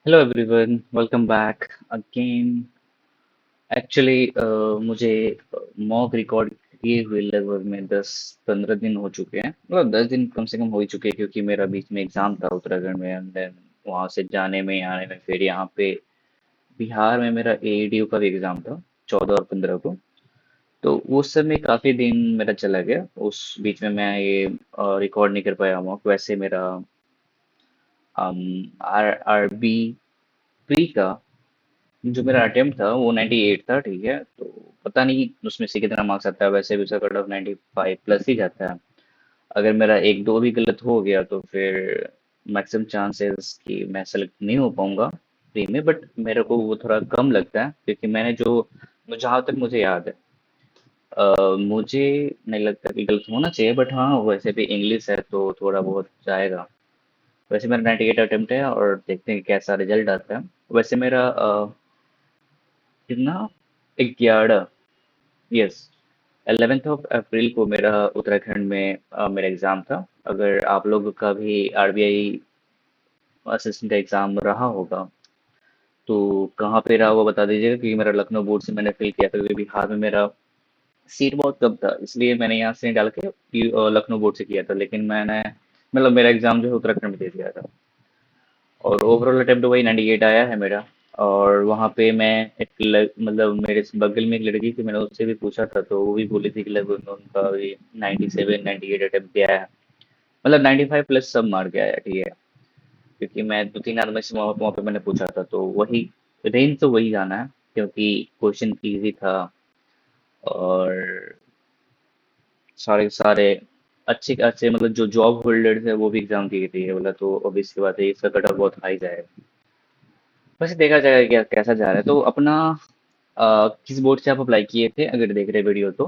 Hello everyone, welcome back again. Actually मुझे mock record किए हुए लगभग में 10-15 दिन हो चुके हैं। मतलब 10 दिन कम से कम हो ही चुके हैं, क्योंकि मेरा बीच में एग्जाम था उत्तराखंड में, एंड देन वहाँ से जाने में आने में फिर यहाँ पे बिहार में मेरा एईडीयू का भी एग्जाम था 14 और 15 को। तो उस समय काफ़ी दिन मेरा चला गया। उस बीच में मैं ये रिकॉर्ड नहीं कर पाया मॉक। वैसे मेरा आर आर बी प्री का जो मेरा अटेम्प्ट था वो 98 था, ठीक है। तो पता नहीं उसमें से कितना मार्क्स आता है। वैसे भी उसका कट ऑफ 95 प्लस ही जाता है। अगर मेरा एक दो भी गलत हो गया तो फिर मैक्सिमम चांसेस कि मैं सेलेक्ट नहीं हो पाऊंगा प्री में। बट मेरे को वो थोड़ा कम लगता है, क्योंकि मैंने जो जहाँ तक मुझे याद है, मुझे नहीं लगता कि गलत होना चाहिए। बट हाँ, वैसे भी इंग्लिश है तो थोड़ा बहुत जाएगा। वैसे मेरा 98 अटेम्प्ट है, और देखते हैं कि कैसा रिजल्ट आता है। वैसे मेरा कितना 11, यस, 11 अप्रैल को मेरा उत्तराखंड में मेरा एग्ज़ाम था। अगर आप लोग का भी आरबीआई असिस्टेंट का एग्ज़ाम रहा होगा तो कहाँ पे रहा वो बता दीजिएगा, क्योंकि मेरा लखनऊ बोर्ड से मैंने फिल किया था। क्योंकि बिहार में मेरा सीट बहुत कम था, इसलिए मैंने यहाँ से नहीं डाल के लखनऊ बोर्ड से किया था। लेकिन मैंने मतलब मेरा एग्ज़ाम जो है उत्तराखंड में दे दिया था। और ओवरऑल अटेम्प्ट वही 98 आया है मेरा। और वहाँ पे मैं मतलब मेरे से बगल में एक लड़की थी, मैंने उससे भी पूछा था तो वो भी बोली थी कि लगभग उनका भी 97 98 अटेम्प्ट गया है। मतलब 95 प्लस सब मार के आया, ठीक है। क्योंकि मैं दो तीन आदमी से वहाँ पे मैंने पूछा था तो वही रेंज तो वही जाना है, क्योंकि क्वेश्चन इजी था। और सारे सारे अच्छे अच्छे मतलब जो जॉब होल्डर्स है वो भी एग्जाम दिए थे, बोला तो ऑब्वियस सी बात है इसका कट ऑफ बहुत हाई जाएगा। वैसे देखा जाएगा क्या कैसा जा रहा है। तो अपना किस बोर्ड से आप अप्लाई किए थे, अगर देख रहे वीडियो तो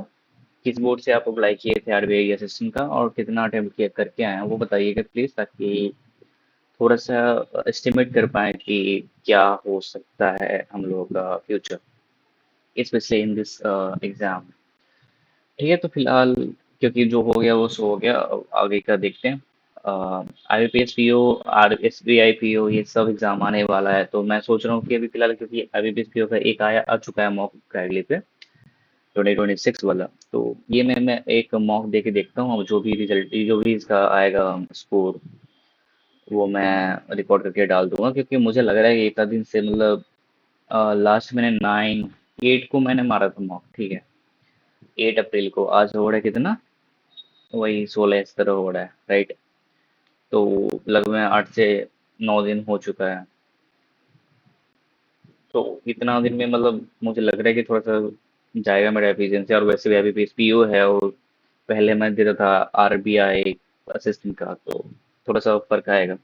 किस बोर्ड से आप अप्लाई किए थे आरबीआई असिस्टेंट का, और कितना अटेम्प्ट किया करके आए हैं वो बताइएगा प्लीज, ताकि थोड़ा सा एस्टिमेट कर पाए कि क्या हो सकता है हम लोगों का future, specially in this exam. ठीक है, तो फिलहाल क्योंकि जो हो गया वो सो हो गया, अब आगे का देखते हैं। IBPS PO, R S B I PO, ये सब एग्जाम आने वाला है। तो मैं सोच रहा हूँ कि अभी फिलहाल, क्योंकि आईबीपीएस पीओ का एक आया आ चुका है मॉक क्रैगली पे 2026 वाला। तो ये मैं एक मॉक दे के देखता हूँ। अब जो भी रिजल्ट जो भी इसका आएगा स्कोर, वो मैं रिकॉर्ड करके डाल दूंगा। क्योंकि मुझे लग रहा है कि इतना दिन से मतलब लास्ट मैंने 9 8 को मैंने मारा था मॉक, ठीक है। 8 अप्रैल को, आज हो रहा है कितना, वही 16 इस तरह हो रहा है, राइट। तो लगभग 8 से 9 दिन हो चुका है। तो इतना दिन में मतलब मुझे लग रहा है कि थोड़ा सा जाएगा मेरा एफिशिएंसी। और वैसे भी अभी पीएसपीओ है, और पहले मैं देता था आरबीआई असिस्टेंट का, तो थोड़ा सा फर्क आएगा।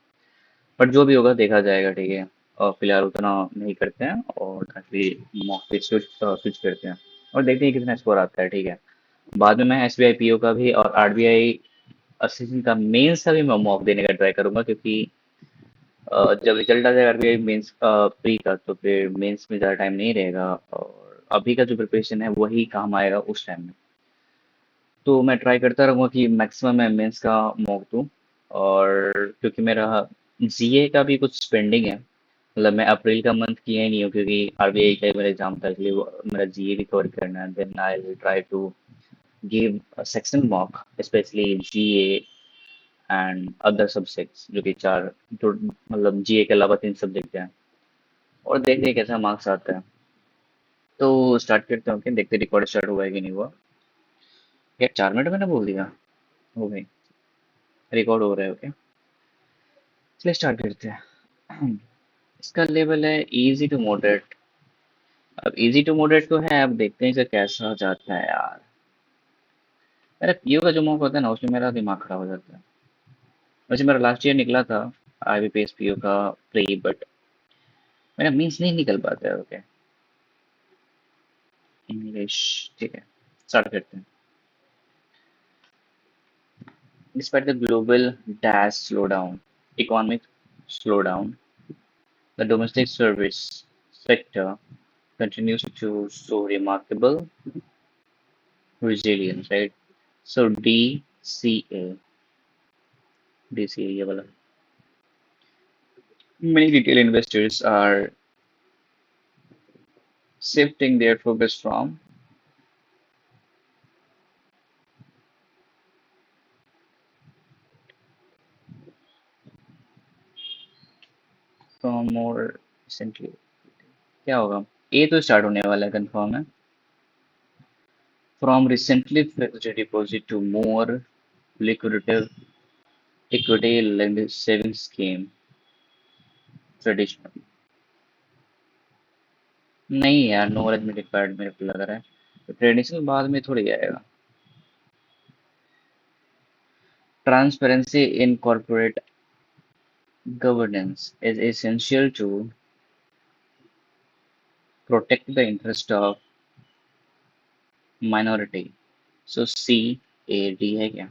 बट जो भी होगा देखा जाएगा, ठीक है। और फिलहाल उतना नहीं करते हैं, और काफी मॉक पे स्विच करते हैं, और देखते हैं कितना स्कोर आता है, ठीक है। बाद में मैं एसबीआई पीओ का भी और आरबीआई असिस्टेंट का मेंस का भी मैं मॉक देने का ट्राई करूंगा। क्योंकि जब रिजल्ट आ जाएगा आरबीआई मेंस प्री का, तो फिर मेंस में ज़्यादा टाइम नहीं रहेगा, और अभी का जो प्रिपरेशन है वही काम आएगा उस टाइम में। तो मैं ट्राई करता रहूँगा कि मैक्सिमम मैं मेंस का मॉक दूँ। और क्योंकि मेरा जीए का भी कुछ पेंडिंग है। मतलब मैं अप्रैल का मंथ किया ही नहीं हूँ, क्योंकि आरबीआई का ही मेरा एग्जाम था, इसलिए मेरा जीए भी कवर करना है। Then I will try to give section mock, specially GA and other subjects, जो कि चार, जो मतलब जीए के अलावा 3 सब्जेक्ट हैं। और देखते हैं कैसा मार्क्स आता है। तो स्टार्ट करते हैं, ओके। देखते रिकॉर्ड स्टार्ट हुआ है कि नहीं हुआ। यार 4 मिनट मैंने बोल दिया, हो गई। रिकॉर्ड हो रहा है, ओके। चलिए स्टार्ट करते हैं। इसका लेवल है इजी टू मॉडरेट। अब इजी टू मॉडरेट तो है, अब देखते हैं इसे कैसा जाता है यार। मेरा पीओ का जो मॉक होता है ना, उसमें मेरा दिमाग खराब हो जाता है। वैसे मेरा लास्ट ईयर निकला था आईबीपीएस पीओ का प्री, बट मेरा मीन्स नहीं निकल पाता है, ओके। इंग्लिश, ठीक है। स्टार्ट करते हैं। Despite the global dash slowdown, economic slowdown, the domestic service sector continues to show remarkable resilience, right? So DCA, DCA ये वाला, Many retail investors are shifting their focus from more recently. क्या होगा? ए तो start होने वाला है, confirm है. From recently fixed deposit to more liquidative equity linked savings scheme traditional. नहीं यार, नो एज रिक्वायर्ड मेरे को लग रहा है. ट्रेडिशनल बाद में थोड़ी आएगा. Transparency in corporate governance is essential to protect the interest of minority. So C A D है क्या?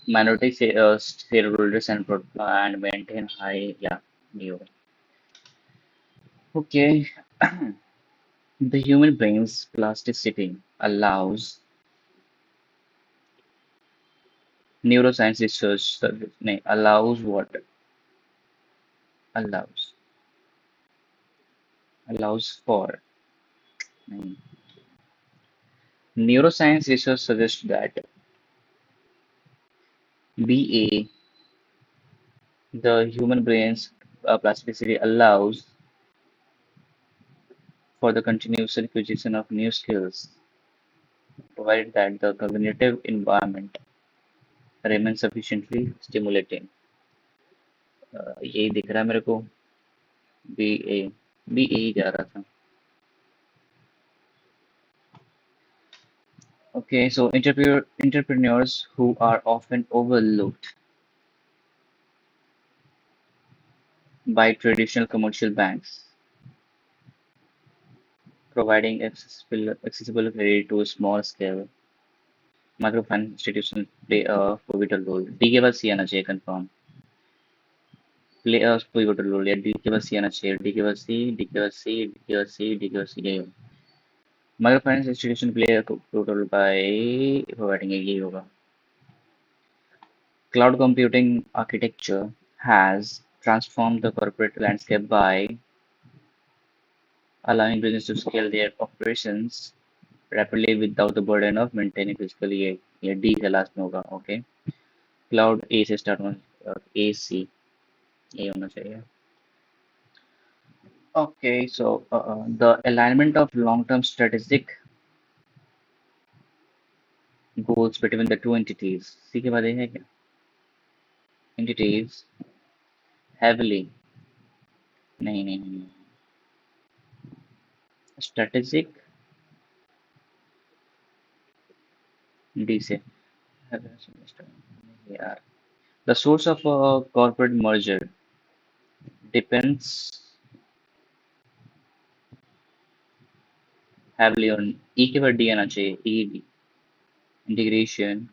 Minority shareholders and maintain high, yeah, D होगा. Okay. The human brain's plasticity allows neuroscience research service. नहीं, allows what? Allows. Allows for. नहीं. Neuroscience research suggests that BA, the human brain's plasticity allows for the continuous acquisition of new skills, provided that the cognitive environment remains sufficiently stimulating. यही दिख रहा है मेरे को. B ए. B ए ही जा रहा था. Okay, so entrepreneurs who are often overlooked by traditional commercial banks, providing accessible credit to small scale microfinance institutions play a pivotal role. D के बाद सी आना चाहिए confirm. Play a pivotal role. या D के बाद सी आना चाहिए. D के बाद C, D के बाद C, D के बाद C, D के बाद C. यही होगा. Microfinance institution play a pivotal role by providing यही होगा. Cloud computing architecture has transformed the corporate landscape by allowing business to scale their operations rapidly without the burden of maintaining physical. ये D का last में होगा. Okay. Cloud ए से start होना. ए सी ये होना चाहिए. Okay, so the alignment of long-term strategic goals between the two entities. सी के बाद ये है क्या? Entities heavily. नहीं नहीं नहीं. Strategic D से. यार. The source of a corporate merger depends heavily on E के बाद D आना चाहिए. E integration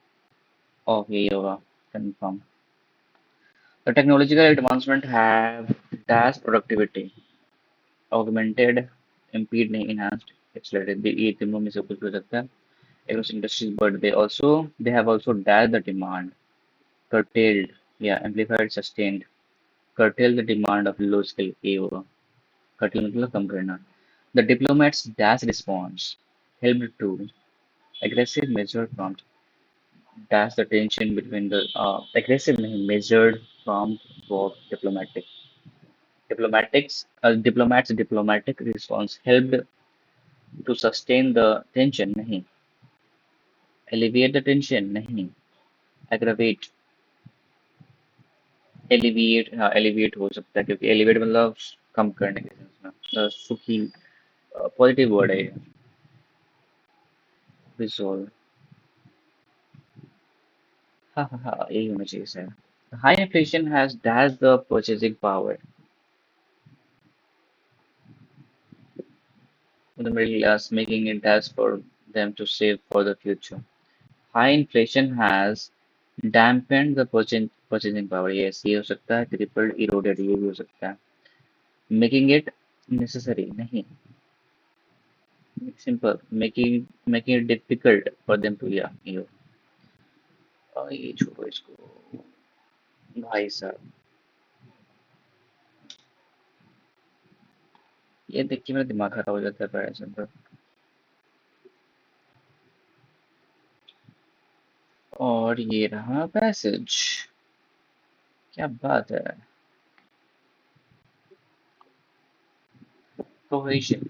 of ये होगा. Confirm. The technological advancement have dash productivity, augmented, impede नहीं, enhanced, accelerated. ये तीनों में से कुछ भी हो सकता है. Across industries, but they have also dashed the demand, curtailed, yeah, amplified, sustained, curtail the demand of low skill. ये होगा. Curtail मतलब कम करना. The diplomats' dash response helped to aggressive measure prompt dash the tension between the aggressive नहीं, measured prompt for diplomats diplomatic response helped to sustain the tension नहीं, alleviate the tension नहीं, aggravate. alleviate हो सकता है क्योंकि elevate मतलब कम करने के सेंस में. सुखी पॉजिटिव वर्ड है ये. resolve. हाँ हाँ हाँ, यही होना चाहिए sir. High inflation has dashed the purchasing power of the middle class, making it tough for them to save for the future. High inflation has dampened the purchasing power. Yes, ये हो सकता है. Crippled, eroded, ये भी हो सकता है. Making it necessary नहीं. Simple. Making it difficult for them to, yeah, ये छोड़ो इसको. भाई साहब. ये देख के मेरा दिमाग खराब हो जाता है पढ़ाई से तो। और ये रहा पैसेज। क्या बात है। Cohesion,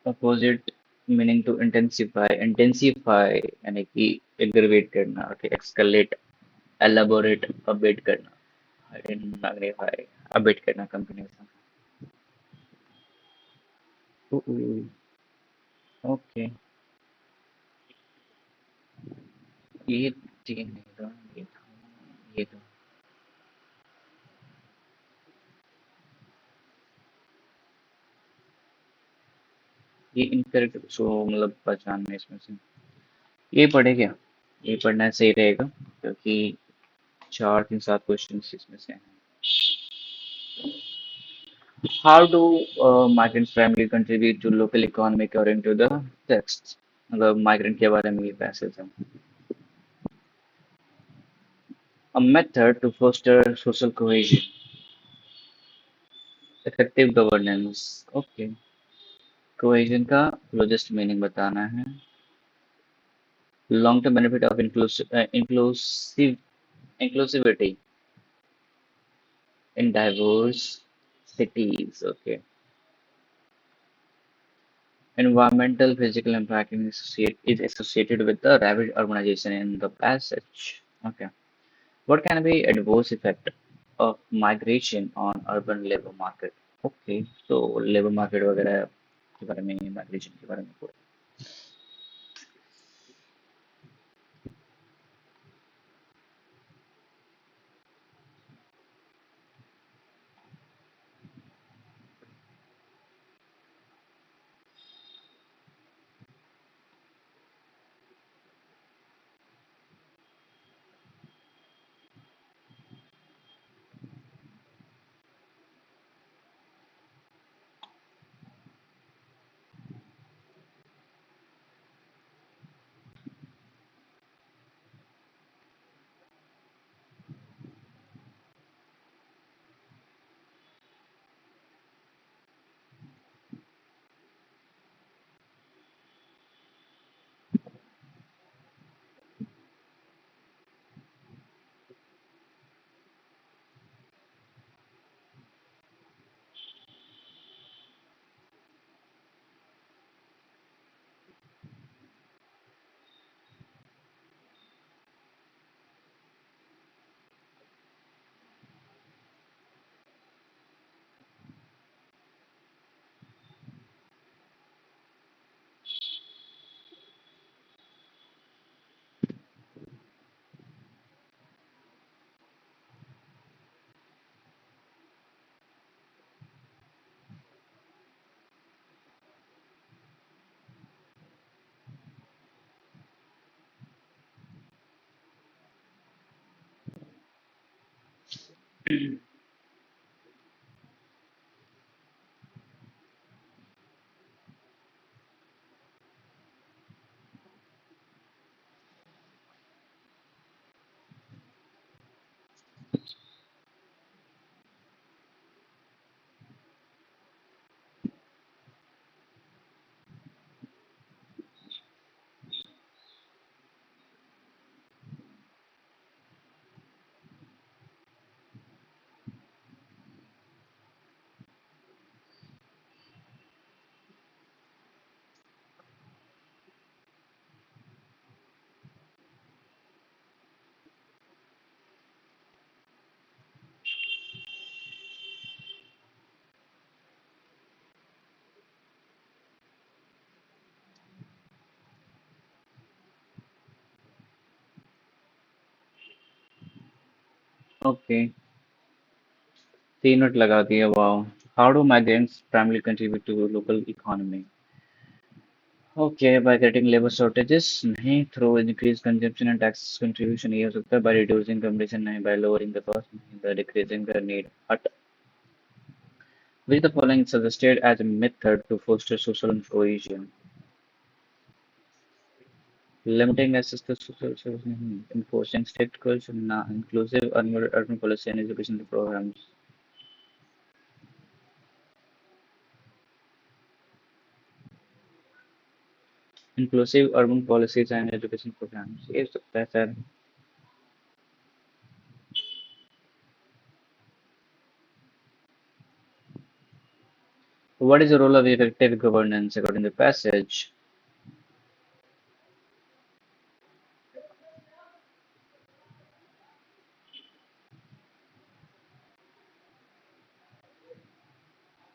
opposite meaning to intensify, intensify यानी कि एग्रवेट करना, ओके, एक्सकलेट, एलाबोरेट, अबेट करना, मैग्नीफाई, अबेट करना कंपनी। ओके, ये तीन नहीं था, ये था, ये था। ये इनकरेक्ट सो मतलब पहचान में इसमें से ये पढ़े क्या? ये पढ़ना सही रहेगा क्योंकि 4 3 7 क्वेश्चन इसमें से हैं। How do migrant family contribute to local economy according to the text? मतलब migrant के बारे में ये पैसेज है। A method to foster social cohesion, effective governance. Okay. Cohesion का closest meaning बताना है। Long term benefit of inclusivity in diverse cities. Okay. Environmental physical impact is associated with the rapid urbanization in the passage. Okay. What can be adverse effect of migration on urban labor market? Okay, तो labor market वगैरह के बारे में, migration के बारे में पूरा। Okay, 3 minute लगा दिए, wow. How do migrants primarily contribute to local economy? Okay, by getting labor shortages, नहीं, through increased consumption and tax contribution, ये हो सकता है, by reducing competition, नहीं, by lowering the cost, नहीं, by decreasing the need. At which the following is suggested as a method to foster social cohesion? Limiting access to social services, enforcing strict culture, inclusive urban policy and education programs. Inclusive urban policies and education programs. ये सकता है sir. What is the role of effective governance according to the passage?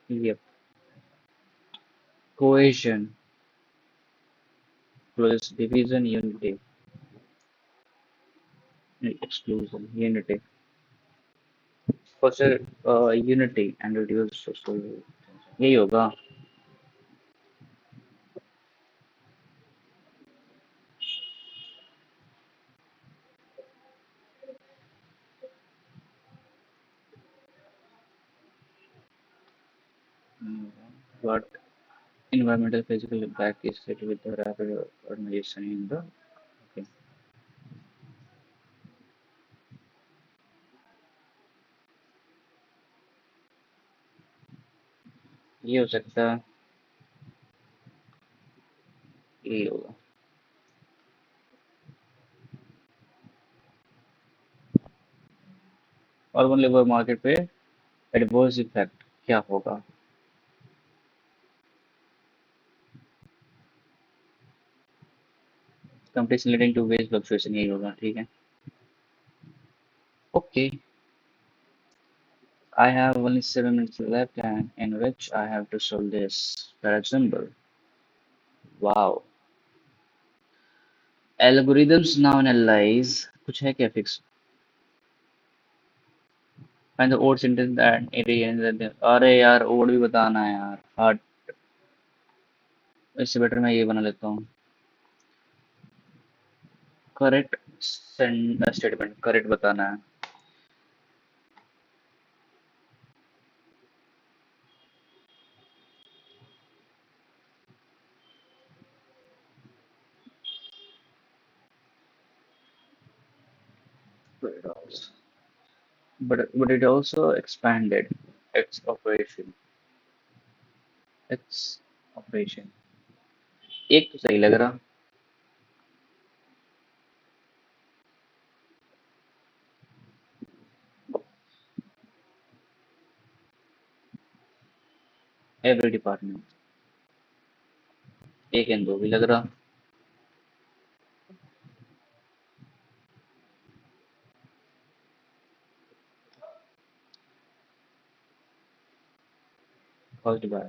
Yep. Cohesion, plus division, unity, exclusion, unity. Foster unity and reduce social. यही होगा. But environmental physical impact is set with the rapid urbanization in the. Okay. ये हो सकता है. यही होगा. Urban labour market पे adverse effect क्या होगा? Competition leading to wage fluctuation यही होगा. ठीक है. Okay. I have only 7 minutes left and in which I have to solve this direct symbol. Wow. Algorithms now analyze कुछ है क्या fix? Find the odd sentence that it is. अरे यार odd भी बताना है यार. Hard. इससे बेटर मैं ये बना लेता हूँ. Correct statement. Correct बताना है. But it also expanded its operation. Its operation. एक तो सही लग रहा. Every department. एक एंड दो भी लग रहा. Caused by.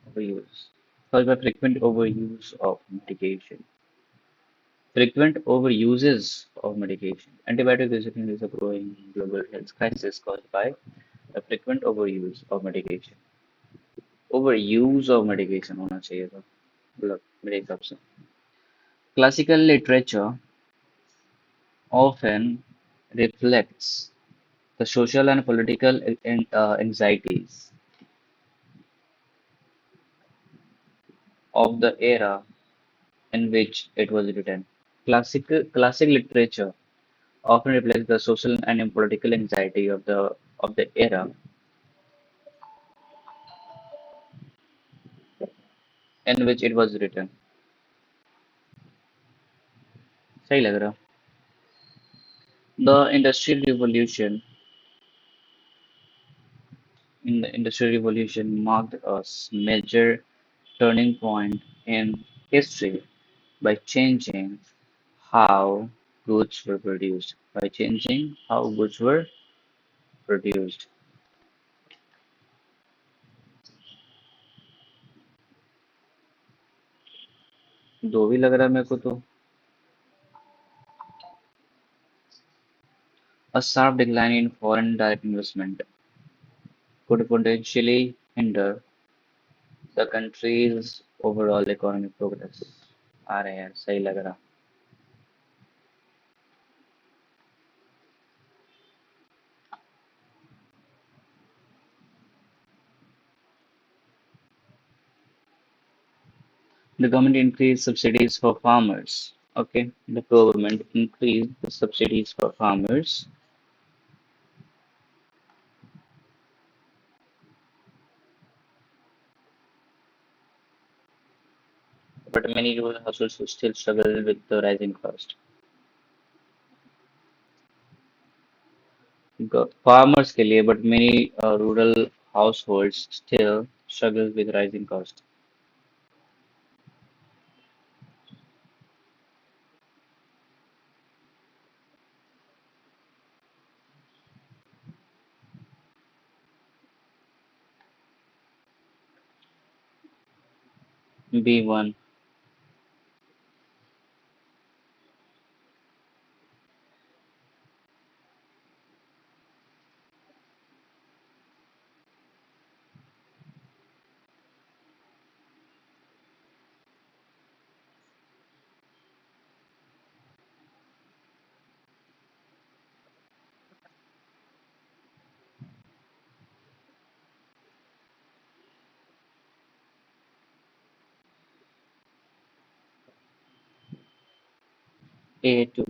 Overuse. Caused by frequent overuse of medication. Frequent overuses of medication. Antibiotic resistance is a growing global health crisis caused by the frequent overuse of medication. Overuse of medication होना चाहिए था. मतलब मेरे हिसाब से. Classical literature often reflects the social and political anxieties of the era in which it was written. Classic literature often reflects the social and political anxiety of the era in which it was written. सही लग रहा. The industrial revolution marked a major turning point in history by changing how goods were produced. By changing how goods were produced. दो भी लग रहा है मेरे को तो. A sharp decline in foreign direct investment could potentially hinder the country's overall economic progress. आ रहे हैं यार. सही लग रहा. The government increased subsidies for farmers. Okay, the government increased the subsidies for farmers, but many rural households who still struggle with the rising cost. Farmers के लिए, but many rural households still struggle with rising cost. B1, A2,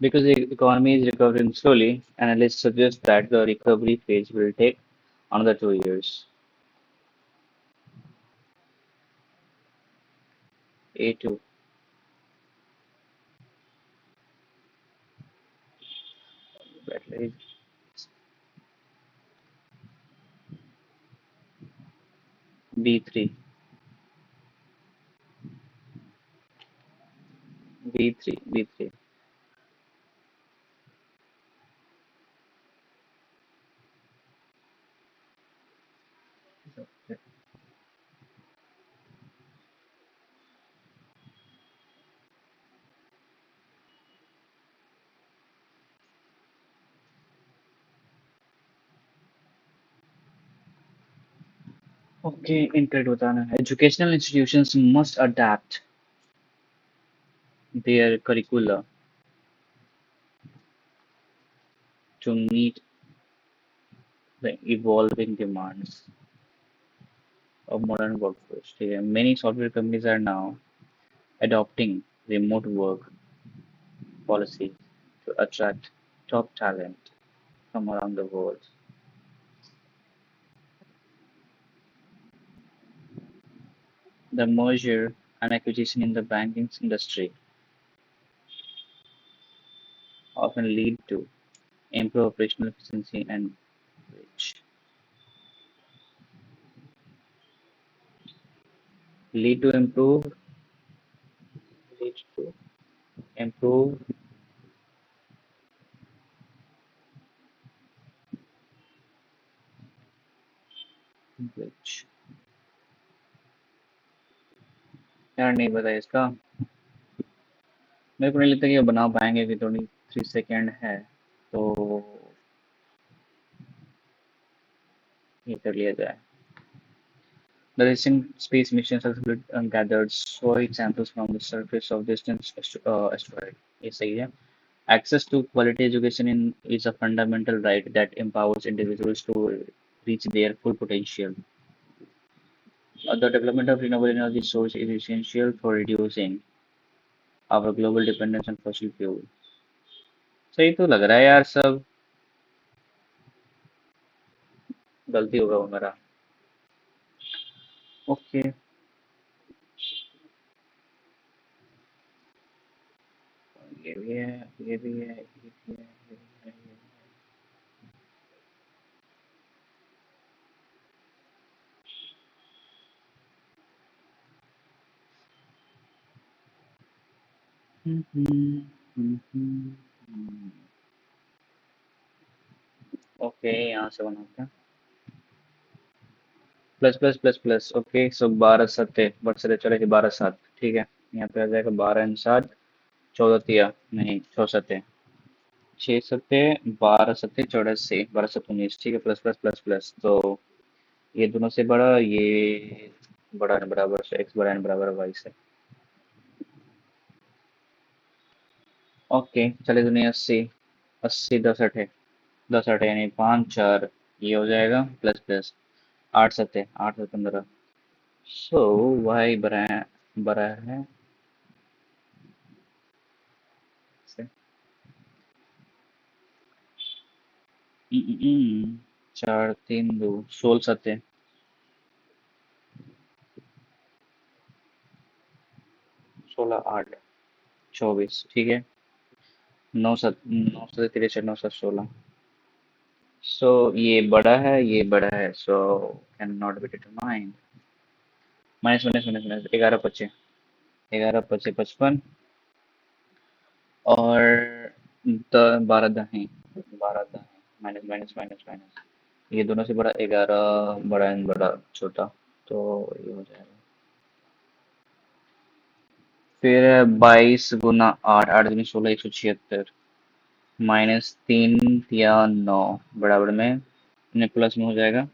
because the economy is recovering slowly, analysts suggest that the recovery phase will take another 2 years. A2, B3, B3, B3. Okay, इंटरेट बताना है. Educational institutions must adapt their curricula to meet the evolving demands of modern workforce. ठीक है. Many software companies are now adopting remote work policies to attract top talent from around the world. The merger and acquisition in the banking industry often lead to improved operational efficiency and which lead to lead to improve which यार नहीं पता इसका. मेरे को नहीं लगता कि ये बना पाएंगे कि 3 सेकेंड है तो ये कर लिया जाए. The recent space mission successfully gathered soil samples from the surface of distant asteroid. ये सही है. Access to quality education is a fundamental right that empowers individuals to reach their full potential. The development of renewable energy source is essential for reducing our global dependence on fossil fuel. सही तो लग रहा है यार सब. गलती होगा वो मेरा. ओके. ये भी है, ये भी है, ये भी है, ये भी है, ये भी है. ओके, यहाँ से बनाते हैं। Plus plus plus plus, okay, so 12 सत्ते बट सत्ते चलेगी 12 7, ठीक है। यहाँ पे आ जाएगा 12 और 7, 14 तिया, नहीं 6 सत्ते, 6 सत्ते, 12 सत्ते 84, 12 7 19, ठीक है। प्लस प्लस प्लस प्लस, तो ये दोनों से बड़ा, ये बड़ा है, बराबर से एक्स बड़ा है, बराबर वाई से। ओके, चले दुनिया 80, 80 10 अठे, 10 अठे यानी 5 4, ये हो जाएगा प्लस प्लस 8 सत्ते, 8 से 15, सो वाई बड़ा है से 4 3 2, 16 सत्ते, 16 8, 24, ठीक है। 9 7 9 7 3 9 7 16, सो ये बड़ा है, ये बड़ा है, so can not be determined. Minus minus minus minus, 11 पच्चे, 11 पच्चे 55, और 12 दाएं, 12 दाएं, माइनस माइनस माइनस माइनस, ये दोनों से बड़ा 11, बड़ा एंड बड़ा छोटा, तो ये हो जाएगा। फिर 22 गुना 8, 8 दूनी 16, 176, -3 या 9, बराबर में अपने प्लस में हो जाएगा।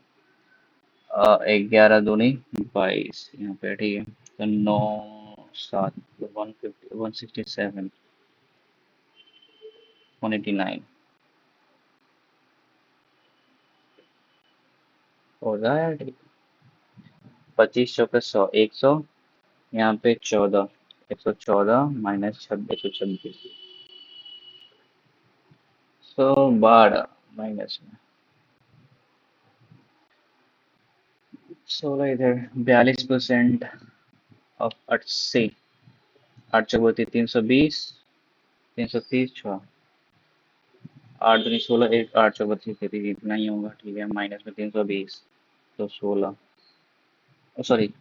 11 दूनी 22, यहाँ पे ठीक है, तो 9 7, 157, 189 हो रहा है, ठीक। 25 चौके 100, 100, यहाँ पे 14, 114 -26, 112 माइनस में 16, इधर 42% ऑफ 80, 8 चौबीस 320, 330 छः, 8 दूनी 16, एक 8 चौबीस 30, इतना ही होगा, ठीक है। माइनस में 320, तो 16, सॉरी,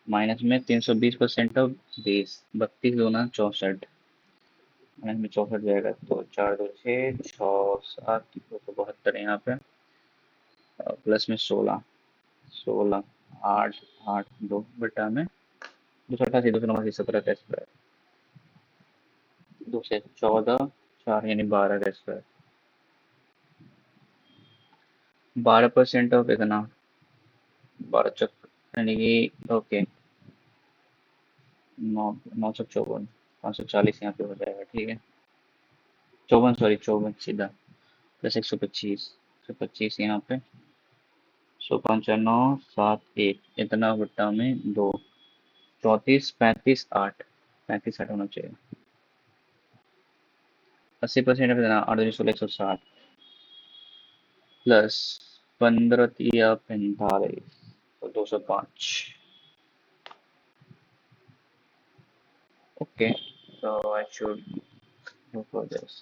माइनस में 320% ऑफ 20, 32 दूना 64, माइनस में 64 जाएगा, तो 4 2 6, 6 7, 272 है यहाँ पे, प्लस में 16, 16 8 8 2 बटा में 288, 289, 17 का स्क्वायर, 2 से 14, 4 यानी 12 का स्क्वायर, 12% ऑफ इतना, 12 चक यानी कि ओके, 9 9 7 54, 540 यहाँ पे हो जाएगा, ठीक है। 54, सॉरी 54 सीधा, प्लस 125, 125 यहाँ पे, 195 7 1, इतना बट्टा में 2, 34 35 8, 35 8 होना चाहिए। 80% पे देना, 8 2 16, 160, प्लस 15 या 45, तो 205। Okay, so I should go for this.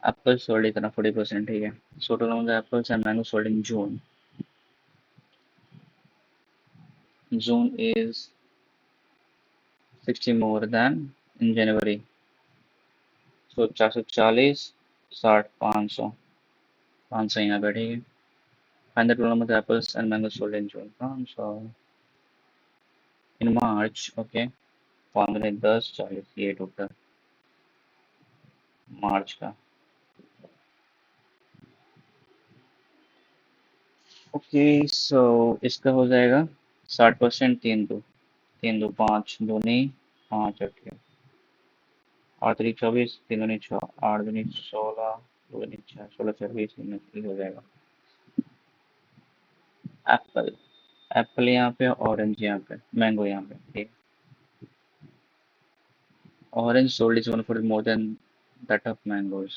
Apple sold इतना 40%, ठीक है। So total amount of apples and mango sold in June. June is 60 more than in January. So 440, 60, 500, 500 यहाँ पे, ठीक है। Find the total amount of apples and mango sold in June. 500 in March, okay. 510, 40, ये total मार्च का। Okay, सो इसका हो जाएगा 60%, 3 2 5 दूनी 5 8, 8 3 24, 3 दूनी 6, 8 दूनी 16, 2 दूनी 6, 16 24, हो जाएगा। एप्पल, एप्पल यहाँ पे, ऑरेंज यहाँ पे, मैंगो यहाँ पे, ठीक। Orange sold is 140 more than that of mangoes.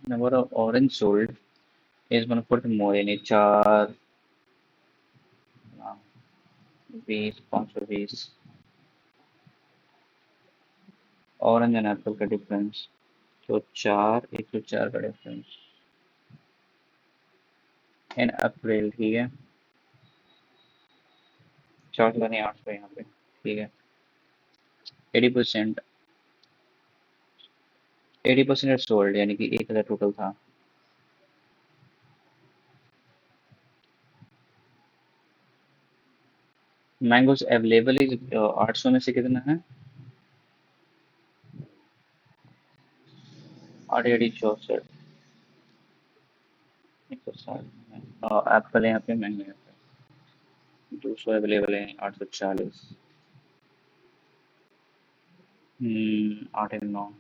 Number of orange sold is 140 मोर, यानी 4 20 520, ऑरेंज एंड एप्पल का डिफरेंस, तो 4 104 का डिफरेंस। इन अप्रैल, ठीक है। 400 का नहीं, 800 यहाँ पे, ठीक है। 80%, 80% सोल्ड, यानी कि 1,000 टोटल था। मैंगोज अवेलेबल इज 800 में से कितना है? 8 8 64, 160। एप्पल यहाँ पे महंगे हैं। 200 अवेलेबल है, 840। 8 9।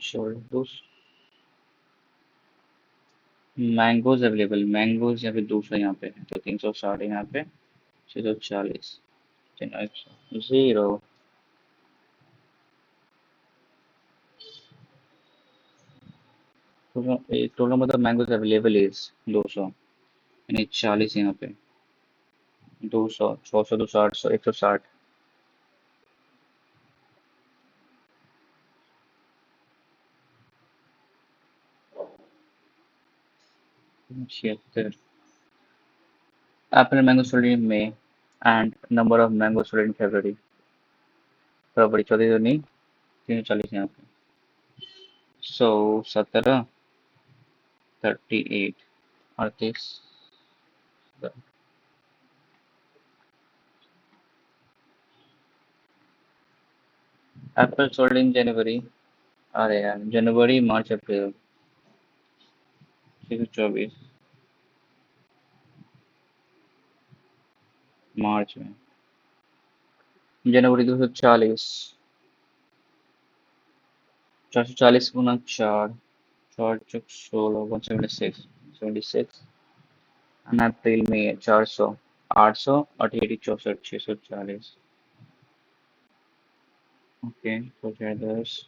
श्योर, दो। मैंगोज अवेलेबल, मैंगोज यहाँ पे 200 यहाँ पे है, तो 360 यहाँ पे, 640। 0। टोटल मतलब मैंगोज अवेलेबल इज 200, यानी 40 यहाँ पे। 200, 600, 200, 800, 160। 76। Apple mango sold in May and number of mango sold in February. फरवरी 14 तो नहीं, 340 यहाँ पे। 17, 38, 38। Apple sold in January. अरे यार, जनवरी मार्च अप्रैल, 624। मार्च में। जनवरी 240। 440 गुना 4, 4 चौक 16, 176, 76। एंड अप्रैल में 400, 800, 88 64, 640। ओके, तो 10,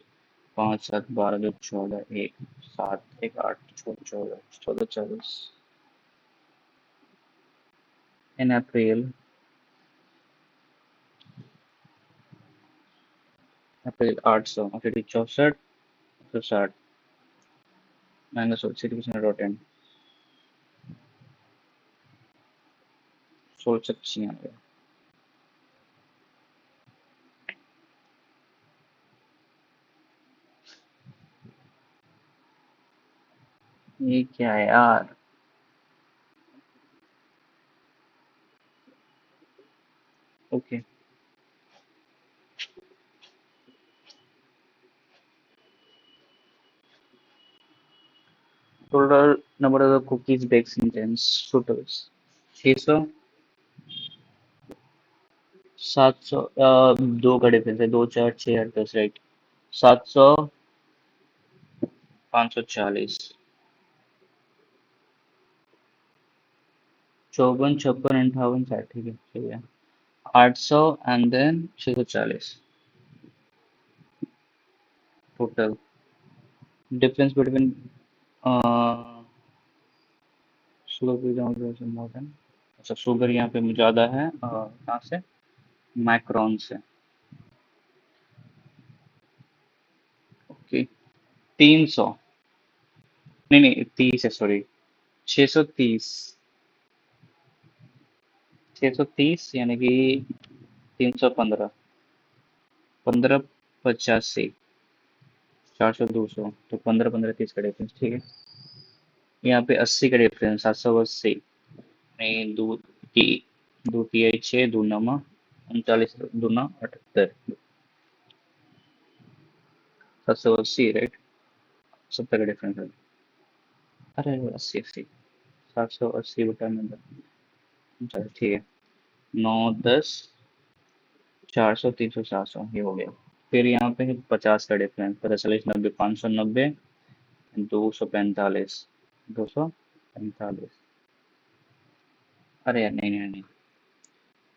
5 7 12 2 14, 1 7 1 8 14 14 40। इन अप्रैल, अप्रैल 800, 88 64, 160। मैंने 60% रोटेन, 1696। ये क्या है यार? Okay. Total number of cookies bakes in tens totals 600। 700, दो का डिफरेंस है, 2 4 6 8 10, राइट। 700, 540। 54 56 58 60, ठीक है, सही है। 800 and then 640 total. Difference between sugar more than. अच्छा, शुगर यहाँ पे ज़्यादा है, कहाँ से? माइक्रोन से। ओके। 300, नहीं नहीं 30 है, सॉरी। 630। 630 यानी कि 315। 15 85। 400 200, तो 15 15 30 का डिफरेंस, ठीक है। यहाँ पे 80 का डिफरेंस, 780। नहीं, दो तिहाई 6, दो नमा 39, दूना 78। 780, राइट। 70 का डिफरेंस है। अरे 80 80। 780 बटा 90। चलो ठीक है। 9 10, 400 300 700, ये हो गया। फिर यहाँ पे है 50 का डिफरेंस, 50 40 90, 590, 245। 245। अरे यार, नहीं नहीं नहीं।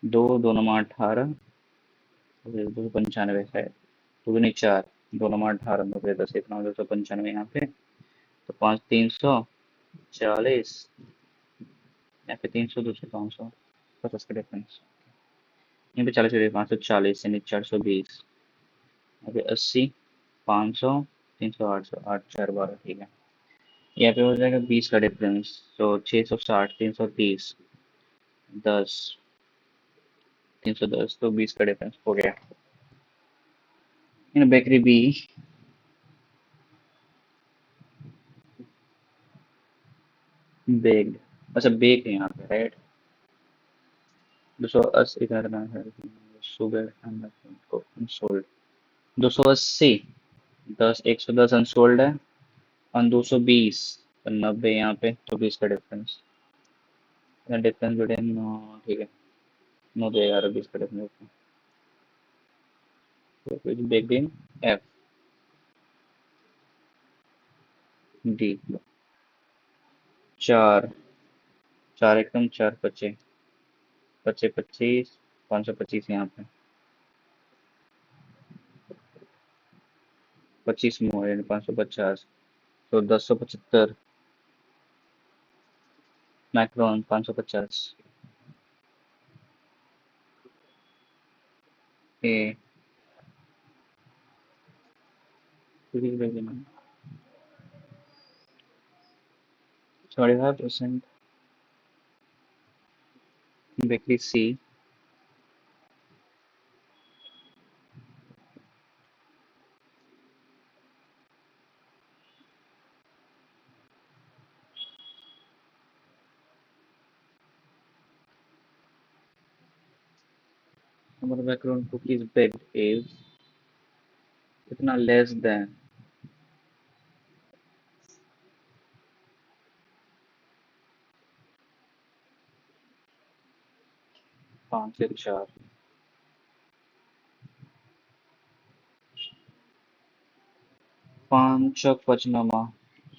दो दो नमा 18, 295 है। दो नहीं 4, दो नमा 18, 9 10, इतना 295 यहाँ पे। तो 5 340, यहाँ पे 300 200 500, 50 का डिफरेंस। यहाँ पे 40 का 540 यानी 420। यहाँ पे 80, 500, 300 800, 8 4 12, ठीक है। यहाँ पे हो जाएगा 20 का डिफरेंस। तो 660, 330, 10, 310, तो 20 का डिफरेंस हो गया। इन बेकरी बी, बेक्ड, अच्छा बेक है यहाँ पे, राइट। 280 करना है, शुगर अनसोल्ड, 280, 110 अनसोल्ड है, और 220, तो 90 यहाँ पे, तो 20 का डिफरेंस। डिफरेंस बिटवीन, ठीक है, 9 to 11, 20 का difference. Baked in F, D, चार, चार एकदम, चार पच्चे, पच्चे 25, 525 यहाँ पे, 25 मोर यानी 550, तो 1075, मैक्रोन 550, ए 25%, बेकरी सी, हमारा मैक्रोन कुकीज बेक्ड इज कितना लेस देन 5 से 4, 5 चौक पचनामा,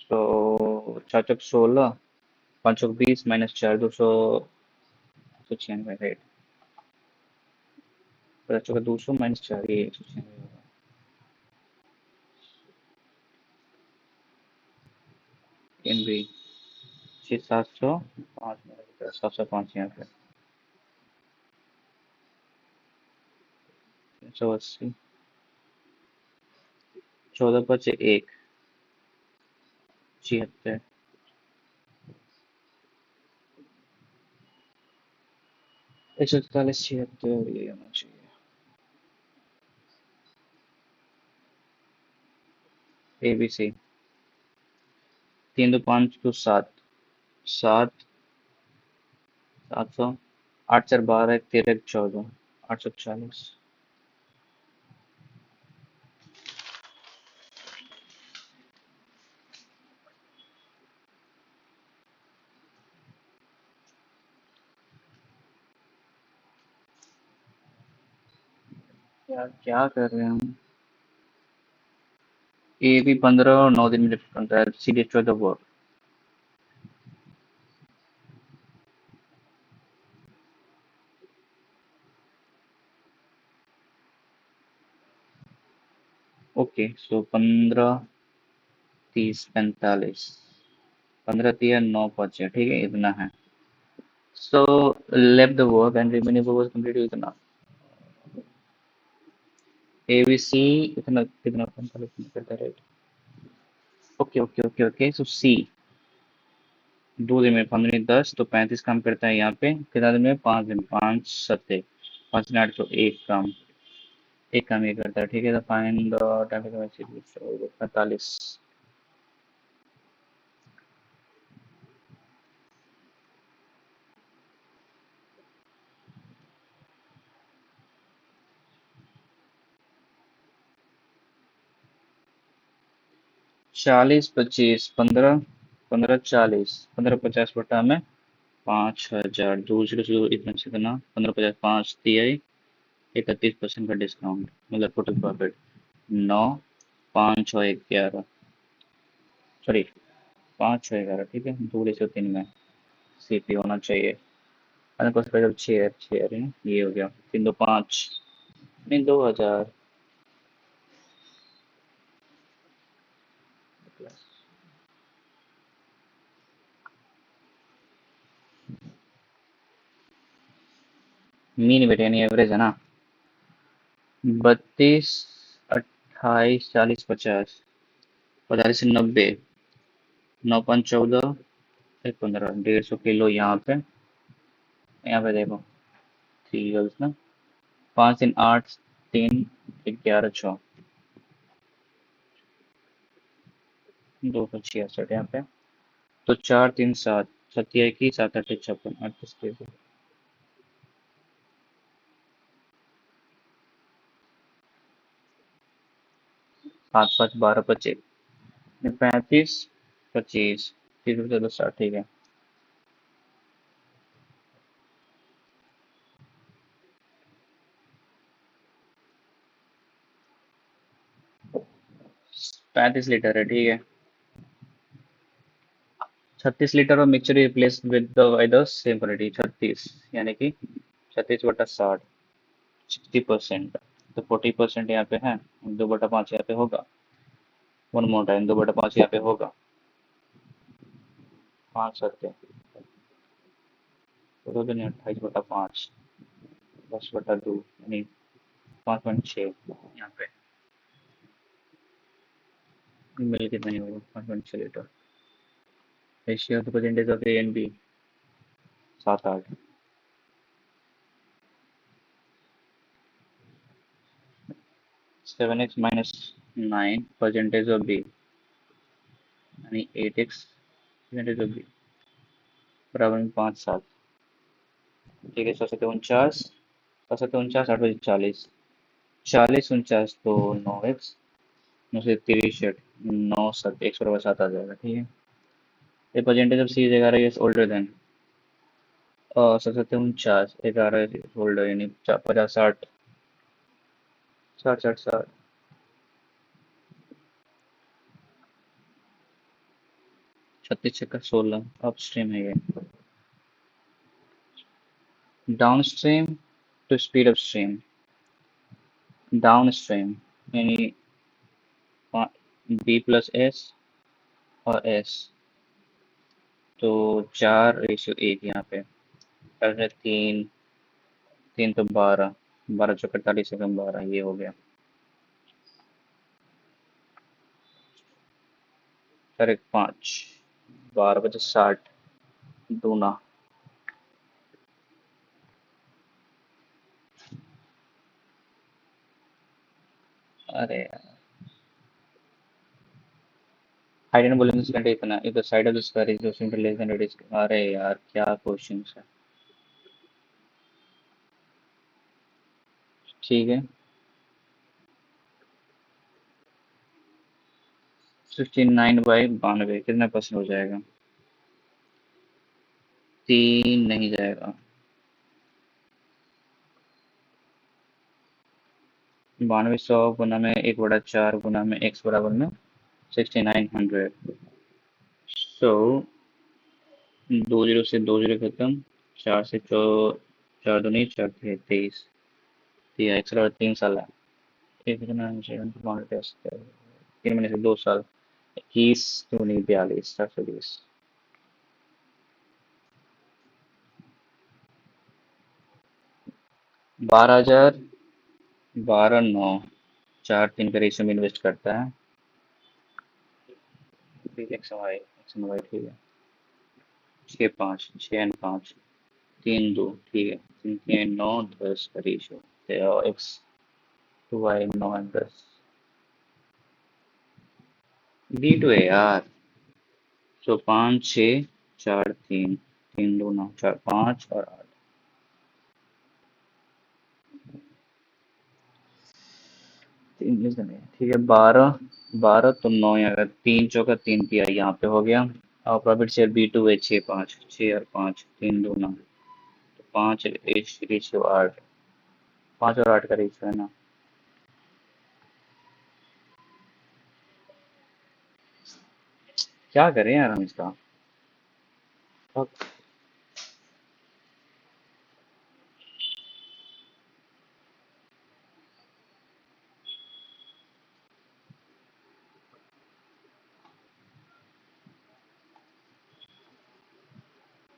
तो 4 चौक 16, 5 चौक 20 -4, 296, राइट। 5 चौका 200 -4, ये 196 होगा। इन भी 700, 5 705 यहाँ पे, 380, 14 5 1, 76, 141, 76, ये होना चाहिए। ए बी सी, 3 2 5 2 7, 7, 700, 8 4 12, 13 14, 840, यार क्या कर रहे हैं हम। ए भी 15 और 9 दिन में डिफरेंट बनता है, C destroy the world. Okay, so 15, 30, 45, 15 3 9 5 6, ठीक है, इतना है। So left the work and remaining work was complete इतना। ए बी सी इतना कितना 45 में करता है, right. Okay okay okay okay, so C 2 दिन में 15 10, तो 35 काम करता है यहाँ पे, कितना दिन में, 5 दिन, 5 7, 5 8, तो एक काम ये करता है, ठीक है। तो फाइंड द टाइम, 45, 40 25 15, 15 40, 15 50 बटा में 5,000, 2 0 0, इतना से इतना, 15 50, 5 तिहाई, 31% का डिस्काउंट, मतलब टोटल प्रॉफिट 9, 5 6 11, सॉरी 5 6 11, ठीक है, 2 3 में सीपी होना चाहिए। अरे कुछ जब 6 है, ये हो गया 3 2 5, नहीं 2,000 मीन वेट यानी एवरेज है ना। 32, 28, 40 50, 45 से 90, 9 5 14 15 150 किलो यहाँ पे देखो 3 गर्ल्स ना, 5 3 8 3 11 6 266 यहाँ पे। तो 4 3 7 7 7 8 56 38 7 5 12 25 35 25 30 60 ठीक है। 35 लीटर है ठीक है। 36 लीटर और mixture replace with the by the same quantity 36, यानी कि 36/60 60%। तो 40% यहाँ पे है, 2/5 यहाँ पे होगा। वन मोर टाइम, 2/5 यहाँ पे होगा। 5 सत्ते तो 28/5 10/2 यानी 5.6 यहाँ पे। मिल कितना ही होगा 5.6 litre. Ratio of percentage of A and B 7 8। 7x - 9 percentage of B यानी 8x परसेंटेज ऑफ बी बराबर में 5 7। ठीक है, 6 7 49, 6 7 49 8 40 40 49 तो 9x 9 से 63 9 7 1 बराबर 7 आ जाएगा ठीक है। ये percentage of C is 11 years older than 7 7 49 11 older यानी 50 60 60 60 60। 36 6 16 अपस्ट्रीम है ये। Downstream to speed upstream, downstream यानी B+S और S, तो 4:1 यहाँ पे। अरे 3 3 तो 12 12 चौक 48 से कम 12 ये हो गया। सर एक 5 12 × 60 दूना। अरे हाइट एंड वॉल्यूम सेकंड इतना if the side of the square is centre less than radius. अरे यार क्या क्वेश्चन है। ठीक है, 69/92 कितना परसेंट हो जाएगा। 3 नहीं जाएगा। 9200 गुना में 1/4 गुना में x बराबर में 6900। सो 2 जीरो से 2 जीरो खत्म, 4 से 4 दूनी 4 23 एक्स बराबर 3 साल है। एक कितना 3 महीने से 2 साल 21 दूनी 42 420। 12,000 12 9 4 3 का रेशियो में इन्वेस्ट करता है। एक्स वाई ठीक है। 6 5 6 5 3 2 ठीक है। 3 3 9 10 का ratio x to Y 9 10। D2 है यार। तो 5 6 4 3 3 2 9 4 5 और 8। तीन इसमें है, ठीक है। 12 12 तो 9 अगर 3 चौका 3 किया यहाँ पे हो गया। और प्रॉफिट शेयर B2 है 6 5 6 और 5 3 2 9 तो 5 रेशियो 8। 5 और 8 का रेशियो है ना। क्या करें यार हम इसका।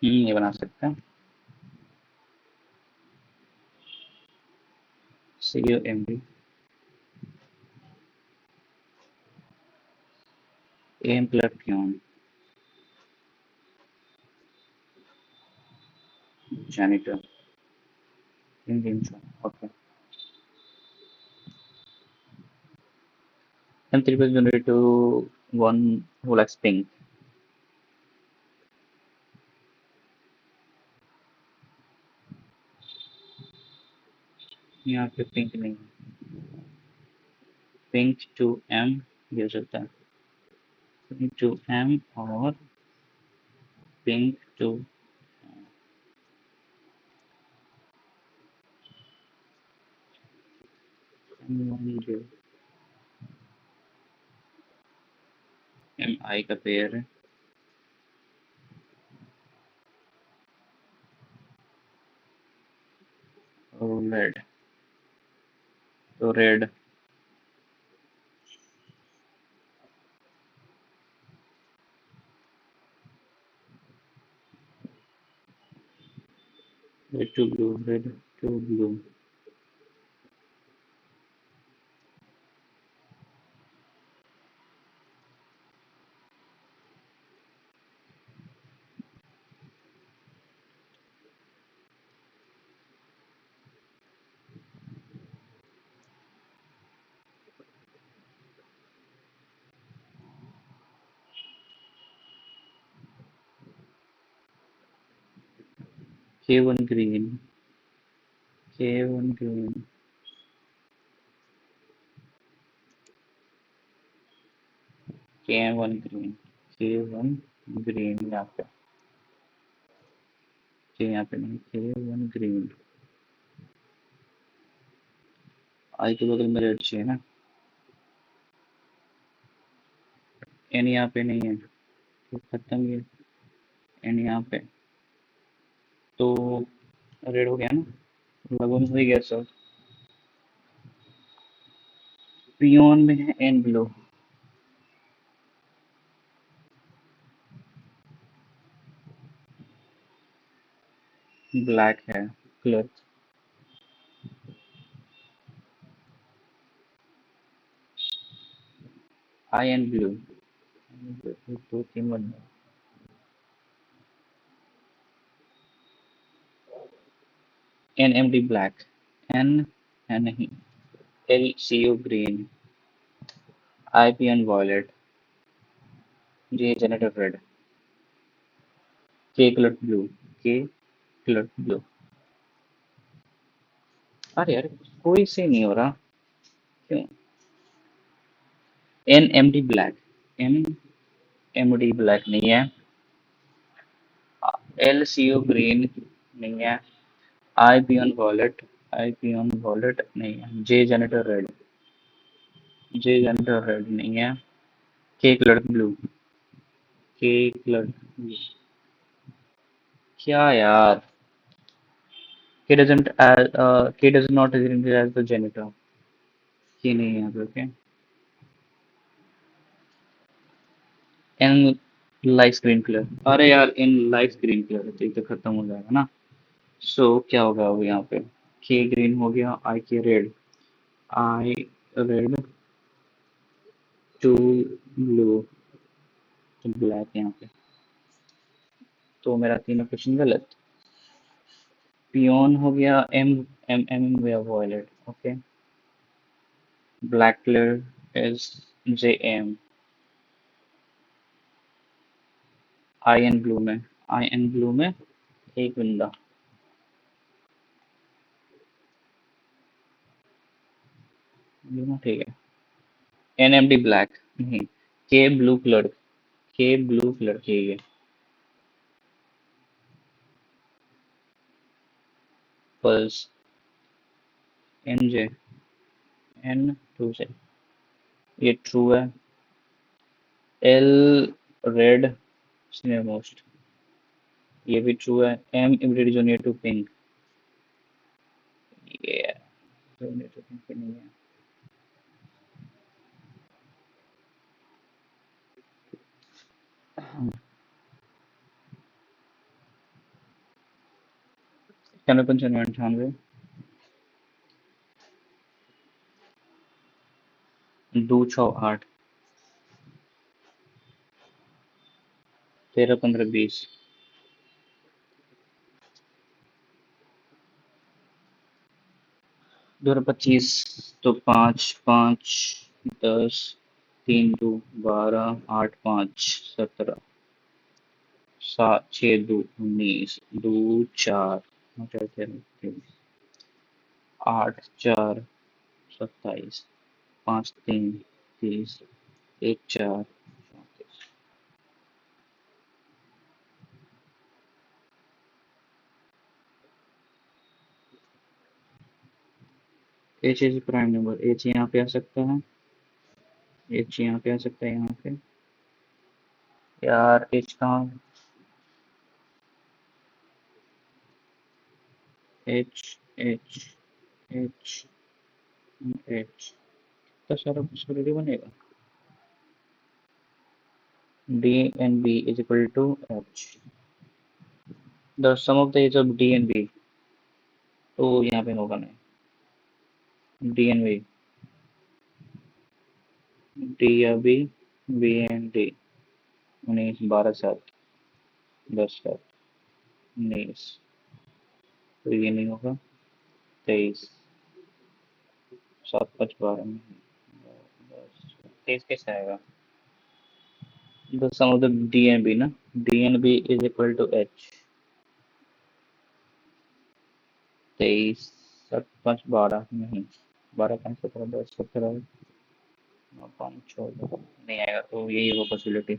ये बना सकते हैं। CUMB एम प्लस क्यून janitor. Indian one. Okay. M3 was generated to one who likes pink. यहाँ पे पिंक नहीं, पिंक टू एम ये हो सकता है, पिंक टू एम और पिंक टू जो एम आई का पेयर है और रेड, तो red red to blue, red to blue. K1 green, K1 green, K1 green, K1 green यहाँ पे, K यहाँ पे नहीं, K1 ग्रीन। आई के बगल में रेड चाहिए ना, एन यहाँ पे नहीं है तो खत्म ये, एन यहाँ पे तो रेड हो गया ना, लगभग हो ही गया सब। पियोन में है एन ब्लू, ब्लैक है कलर, आई एन ब्लू, दो तीन बन, N M D black, N है नहीं, L C U green, I P N violet, J generator red, K colour blue, K colour blue. अरे यार कोई से नहीं हो रहा, क्यों? N M D black, N M D black नहीं है, एल सी यू ग्रीन नहीं है, I P on violet, I P on wallet नहीं है, J generator red, J generator red नहीं है, K colour blue, K colour blue. क्या यार, K doesn't K does not as the janitor, K नहीं है यहाँ पे। Okay, in light green colour, अरे यार इन लाइट ग्रीन कलर तो ये तो खत्म हो जाएगा ना। सो क्या होगा अब यहाँ पे, के ग्रीन हो गया, I K red, I red to blue, तो ब्लैक यहाँ पे, तो मेरा तीनों क्वेश्चन गलत। पियोन हो गया एम, एम एम हो गया violet. Okay, black colour is J M, I N blue में, आई एन ब्लू में एक बंदा, ब्लू ठीक है, एन एम डी ब्लैक नहीं, K blue colour, K blue colour ठीक है, plus N J, N to से, ये ट्रू है, एल रेड मोस्ट, ये भी ट्रू है, एम इमिडिएट जो नियर टू पिंक, ये जो नियर टू पिंक नहीं है। इक्यानवे पंचानवे अठानवे, दो छः आठ, 13 15 20, 2025 तो 5 5 10 3 2 12 8 5 17 7 6 2 19 2 4 8 4 27 5 3 30 1 4 34 H is prime number H यहाँ पे आ सकता है एच यहाँ पे आ सकता है यहाँ पे यार एच कहाँ एच एच एच एच तो सारा पॉसिबिलिटी बनेगा D and B is equal to H the sum of the age of D and B तो यहाँ पे होगा नहीं डी एंड बी डी या बी बी एंड डी 19 12 7 10 7 19 तो ये नहीं होगा 23 7 5 12 23 कैसे आएगा the sum of the D and B ना D and B is equal to H 23 7 5 12 नहीं 12 5 17 10 17 5 14 नहीं आएगा तो यही होगा possibility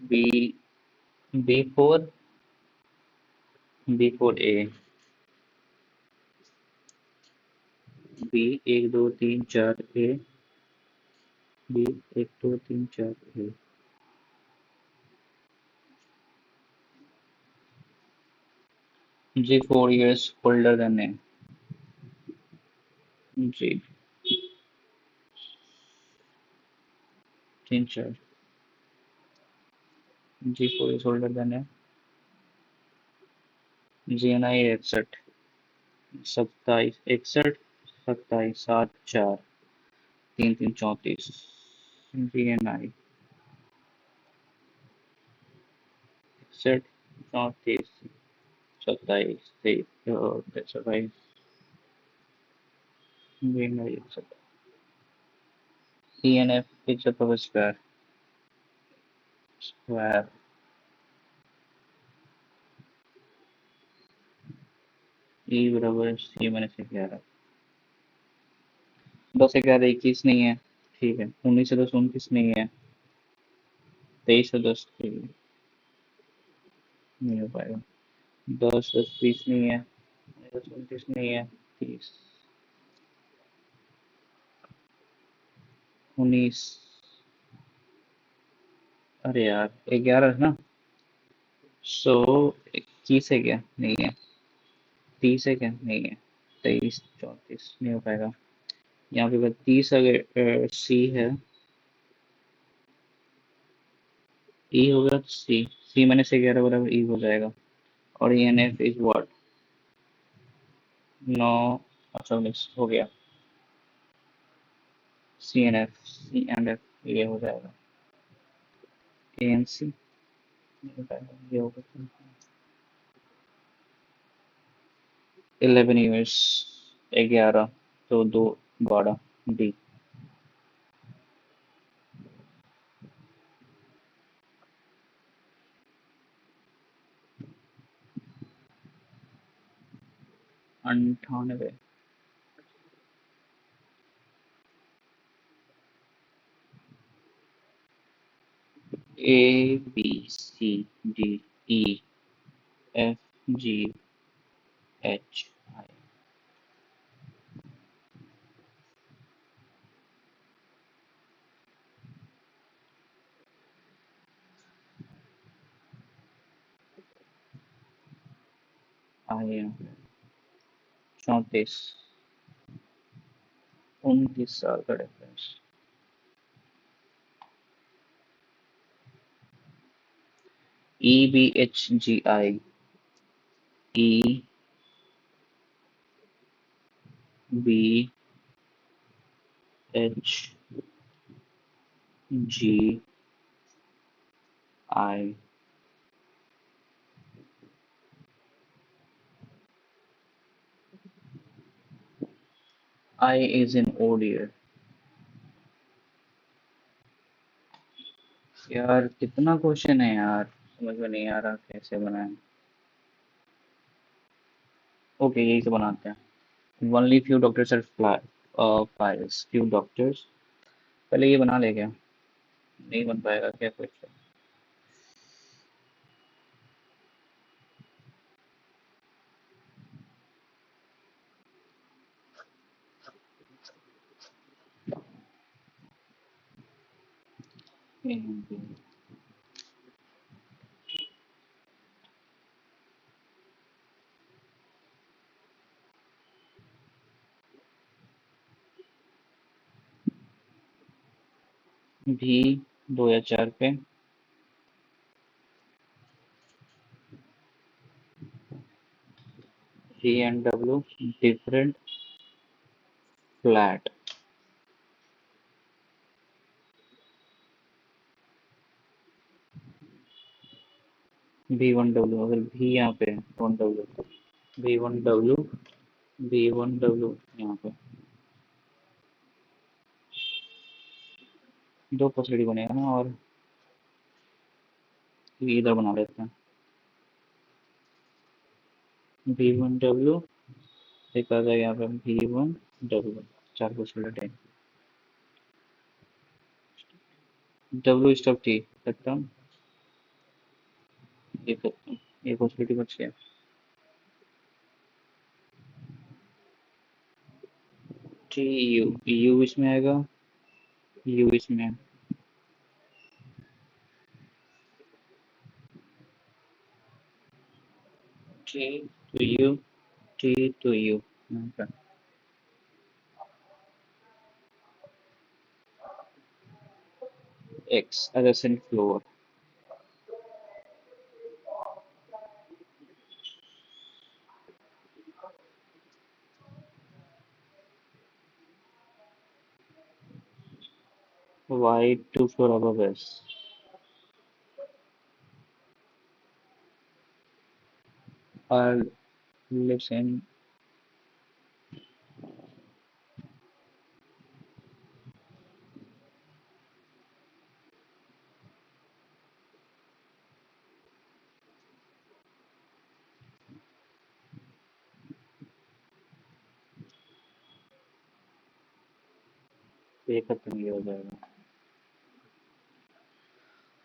B B four A B 1 2 3 4 A B 1 2 3 4 A G 4 years older than A G 3 4 G 4 years older than A G N I 61 27 61 27 7 4 3 3 34 G N I 61 34 27 27 G N I 61 E N F is a power square E बराबर C मैंने से 11 10 11 21 नहीं है ठीक है 19 से 10 29 नहीं है 23 से 10 नहीं हो पाएगा 10 10 20 नहीं है 19 29 नहीं है 30 19 अरे यार 11 है ना 121 है क्या नहीं है 30 है क्या नहीं है 23 34 नहीं हो पाएगा यहाँ पे अगर 30 अगर सी है ई होगा तो सी सी मैंने से 11 बराबर ई हो जाएगा और E N F is what 9 अच्छा मिक्स हो गया सी एंड एफ ये हो जाएगा ए एन सी नहीं हो पाएगा ये होगा 11 years 11 तो 2 12 D 98 A B C D E F G H I 34 29 साल का difference E B H G I E B H G I I is in O dear. यार कितना क्वेश्चन है यार, समझ में नहीं आ रहा कैसे बनाएं। ओके यही से बनाते हैं। Only few doctors are files, few doctors. पहले ये बना ले क्या, नहीं बन पाएगा क्या क्वेश्चन। भी 2 या 4 पे। V and W different flat. V1W, अगर भी यहाँ पे 1W, V1W, V1W यहाँ पे 2 पसड़ी बनेगा ना, और ये इधर बना लेते हैं। V1W एक आ जाएगा यहाँ पे, V1W 4 पसड़ी। W स्टॉप T सकता हूँ, ये करता हूँ, ये पॉसिबिलिटी बच गया। T U, U इसमें आएगा, U इसमें। T to U, T to U। Okay. X adjacent floor। Y 2 floor above S। R lives in, ये खत्म ही हो जाएगा।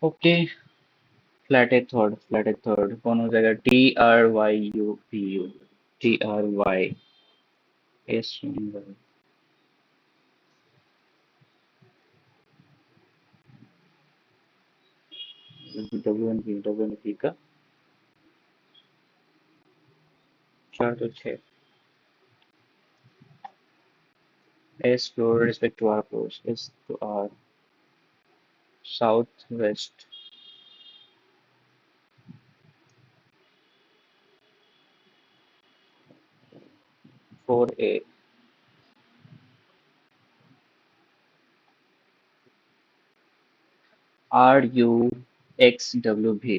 ओके, फ्लैट ए थर्ड कौन हो जाएगा, TRYUPU, TRYS। W N P का 4 तो 6। S floor respect to R floors, S to R, south west 4A, RUXW भी,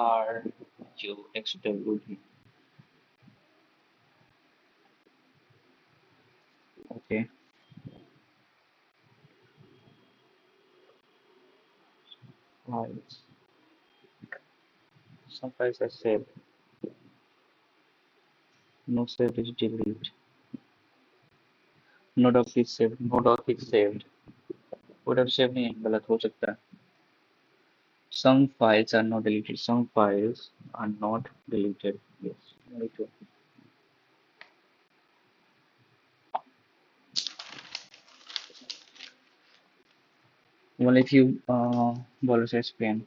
RUXW भी। Okay, files, some files are saved, no saved is delete, no doc is saved, no doc is saved। would have saved नहीं है, गलत हो सकता है। some files are not deleted, some files are not deleted, yes, very true। well if you bowlers explain,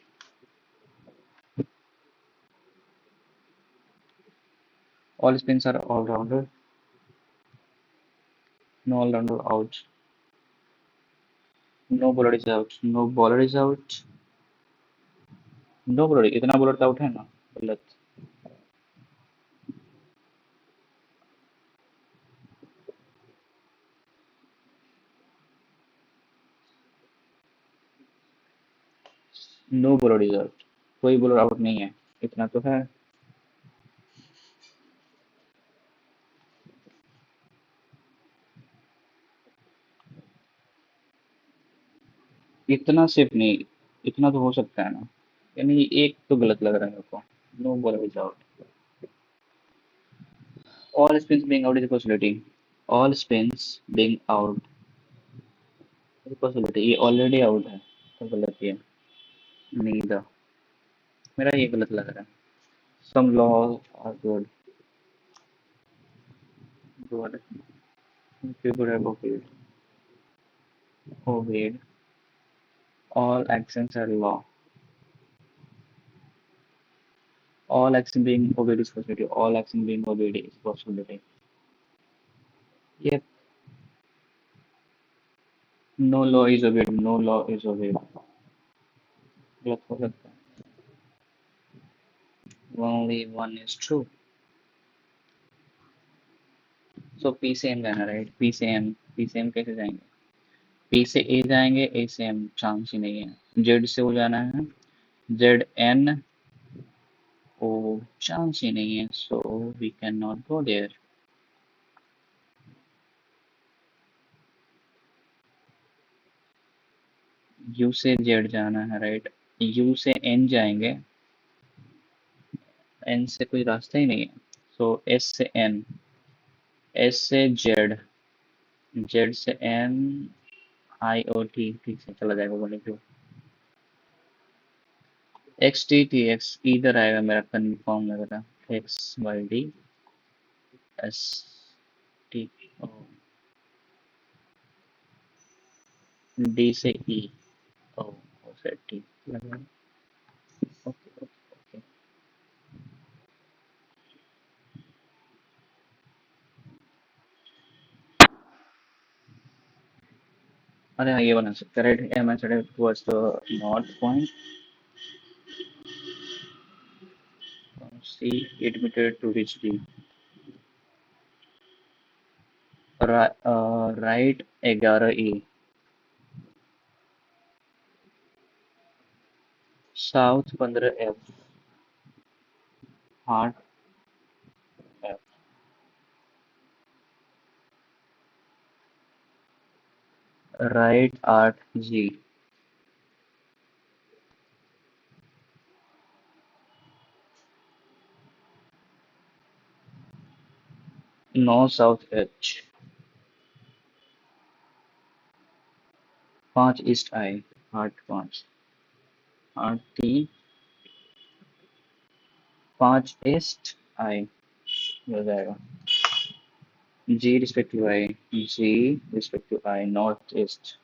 all spins are all rounder, no all rounder out, no bowler is out, no bowler is out, no bowler, इतना bowler तो out है ना, गलत। No bowler is out, कोई bowler out नहीं है, इतना तो है। इतना सिर्फ नहीं, इतना तो हो सकता है ना, यानी एक तो गलत लग रहा है मेरे को। No ball is out. All spins being out is possibility. All spins being out is possibility, ये ऑलरेडी आउट है तो गलत ही है। नीदर, मेरा ये गलत लग रहा है। Some law are good, good, good है obeyed, all actions are law, all action being obeyed is possibility, all action being obeyed is possibility. Yep, no law is obeyed, no law is obeyed, गलत हो सकता है। Only one is true. So P से M जाना, right? P से M कैसे जाएंगे? P से A जाएंगे, A से M चांस ही नहीं है। Z से हो जाना है, Z N O चांस ही नहीं है, so we cannot go there. U से Z जाना है, राइट? U से N जाएंगे, N से कोई रास्ता ही नहीं है, so S से N, S से Z, Z से N, I O T ठीक से चला जाएगा बोले तो। X T T X इधर आएगा, मेरा कंफर्म लग रहा है। X Y D S T O D से E O O से T लगा। Okay okay okay. अरे हाँ, ये बना सकते हैं, right? M S towards the north point, C admitted to reach D, right 11 E, south 15 F, heart F, right 8 G, 9 south H, 5 east I, heart 5, heart 3, 5 east I हो जाएगा। G respective I, G respective I, north east,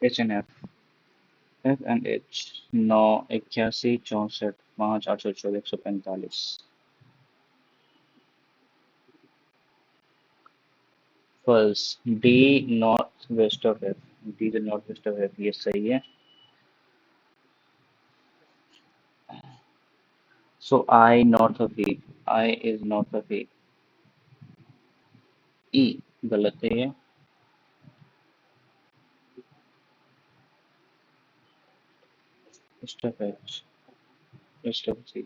H and F, F and H, 9 81 64 5 814 145, false, D northwest of F, D the northwest of F, ये सही है। So I north of E, I is north of E, E गलत है ये, east of H, west of G,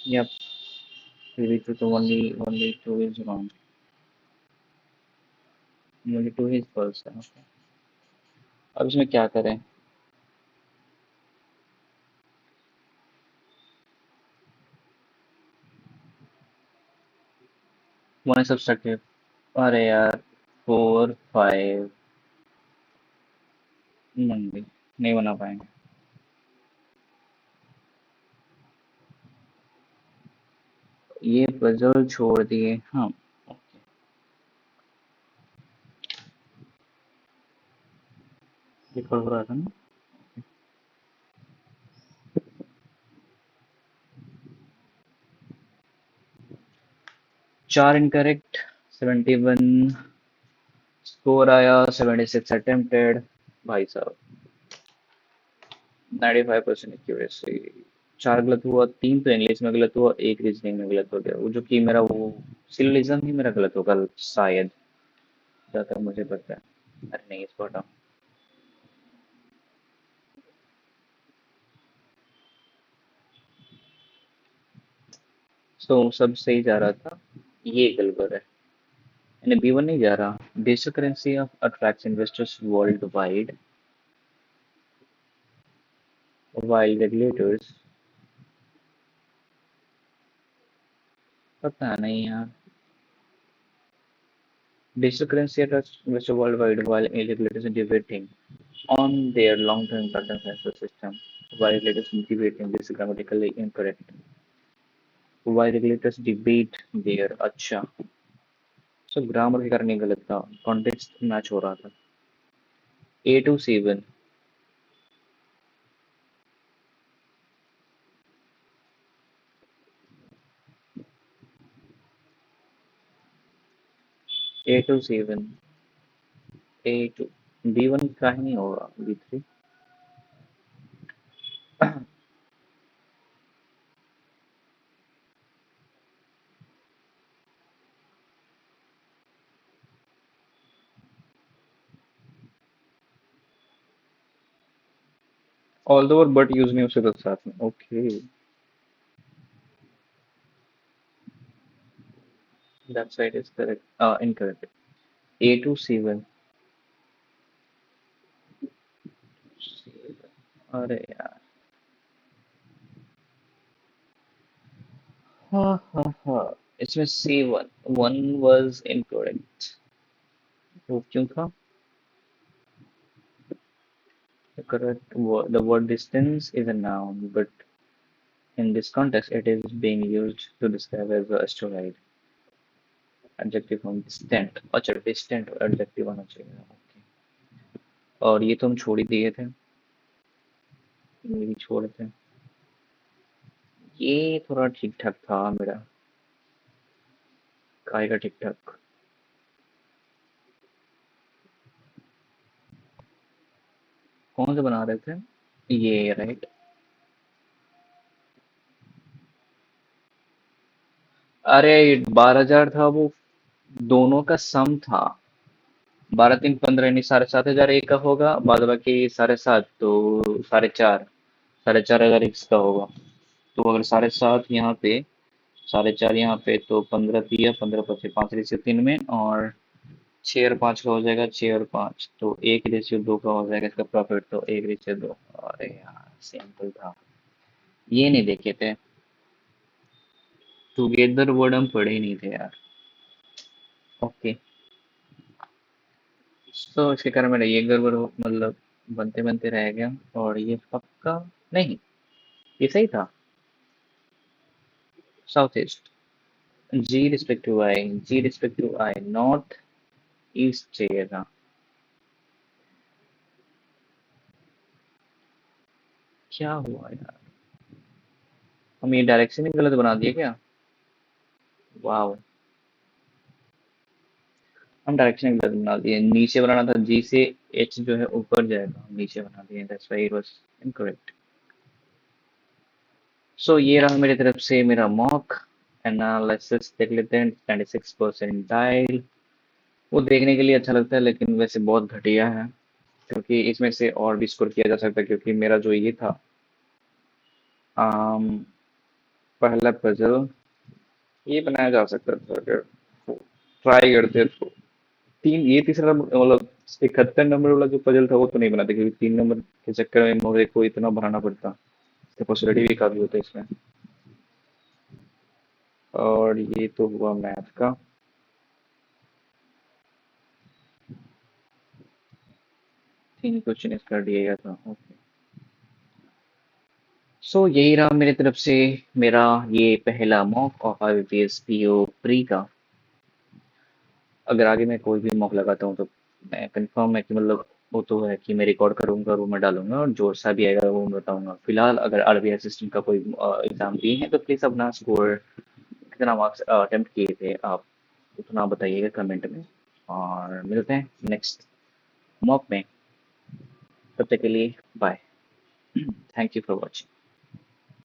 yep, maybe two, only two is wrong, only two is false है, okay. अब इसमें क्या करें? वन सब्सट्रैक्टिव, अरे यार 4 5 नहीं, नहीं बना पाएंगे। ये पजल छोड़ दिए हम। ये पढ़ रहा था ना। 4 इनकरेक्ट, 71 स्कोर आया, 76 अटेम्प्टेड। भाई साहब 95% एक्यूरेसी। 4 गलत हुआ, 3 तो इंग्लिश में गलत हुआ, एक रीजनिंग में गलत हो गया, वो जो कि मेरा वो सिलोजिज्म ही मेरा गलत होगा शायद, जहाँ तक मुझे पता है। अरे नहीं, इसको हटाओ। तो सब सही जा रहा था। ये गड़बड़ है। यानी B1 नहीं जा रहा। Digital currency of attracts investors world wide while regulators, पता नहीं यार। Digital currency attracts investors worldwide while regulators are debating on their long-term impact on financial system. While regulators debating this is grammatically incorrect. While regulators debate their अच्छा सब grammar के कारण नहीं गलत था, कॉन्टेक्स्ट मैच हो रहा था। A to C1, A to C1, A2, B1 का ही नहीं होगा, B3। All the word but use नहीं उसके साथ में, okay. That side is correct, incorrect. A to C1, अरे यार, हाँ हाँ हाँ, इसमें C1 वन was incorrect। वो क्यों था? The correct word, the word distance is a noun, but in this context, it is being used to describe as a asteroid. Adjective from distant। अच्छा, distant adjective आना चाहिए। Okay. और ये तो हम छोड़ ही दिए थे। ये भी छोड़ थे। ये थोड़ा ठीक ठाक था मेरा। काय का ठीक ठाक। कौन से बना रहे थे? ये राइट। अरे 12,000 था वो, दोनों का सम था। 12 3 15 यानी 7,500 एक का होगा, बाद बाकी 7.5 तो 4.5, 4.5 इसका होगा। तो अगर 7.5 यहाँ पे, 4.5 यहाँ पे, तो 15 3 15 25 5 रेशियो 3 में, और 6 और 5 का हो जाएगा, 6 और 5 तो 1:2 का हो जाएगा इसका प्रॉफिट, तो 1:2। अरे यार सिंपल था। ये नहीं देखे थे। टुगेदर वर्ड हम पढ़े ही नहीं थे यार। ओके। तो इसके कारण मेरा ये गड़बड़ मतलब बनते बनते रह गया। और ये पक्का नहीं, ये सही था। South east. G/I, north east चाहिए था। क्या हुआ यार, हम ये डायरेक्शन ही गलत बना दिए क्या? वाह, हम डायरेक्शन ही गलत बना दिए। नीचे बनाना था, जी से एच जो है ऊपर जाएगा, हम नीचे बना दिए, that's why it was incorrect. So ये रहा मेरी तरफ से मेरा मॉक एनालिसिस। देख लेते हैं। 96% डायल। वो देखने के लिए अच्छा लगता है, लेकिन वैसे बहुत घटिया है, क्योंकि इसमें से और भी स्कोर किया जा सकता है। क्योंकि मेरा जो ये था, आम, पहला पजल, ये बनाया जा सकता था अगर ट्राई करते तो। ये तीसरा मतलब 71 नंबर वाला जो पजल था, वो तो नहीं बनाते, क्योंकि 3 नंबर के चक्कर में मुझे को इतना भराना पड़ता। पॉसिबिलिटी भी काफी होता है इसमें। और ये तो हुआ मैथ का। 3 क्वेश्चन इसका दिया गया था, ओके। सो यही रहा मेरी तरफ से मेरा ये पहला mock of IBPS PO pre का। अगर आगे मैं कोई भी मॉक लगाता हूँ तो मैं कंफर्म है कि मतलब वो तो है कि मैं रिकॉर्ड करूंगा, वो मैं डालूंगा, और जो सा भी आएगा वो मैं बताऊंगा। फिलहाल अगर RBI असिस्टेंट का कोई एग्जाम दिए हैं तो प्लीज अपना स्कोर, कितना मार्क्स अटेम्प्ट किए थे आप, उतना बताइएगा कमेंट में। और मिलते हैं नेक्स्ट मॉक में। तब तक के लिए bye. Thank you for watching.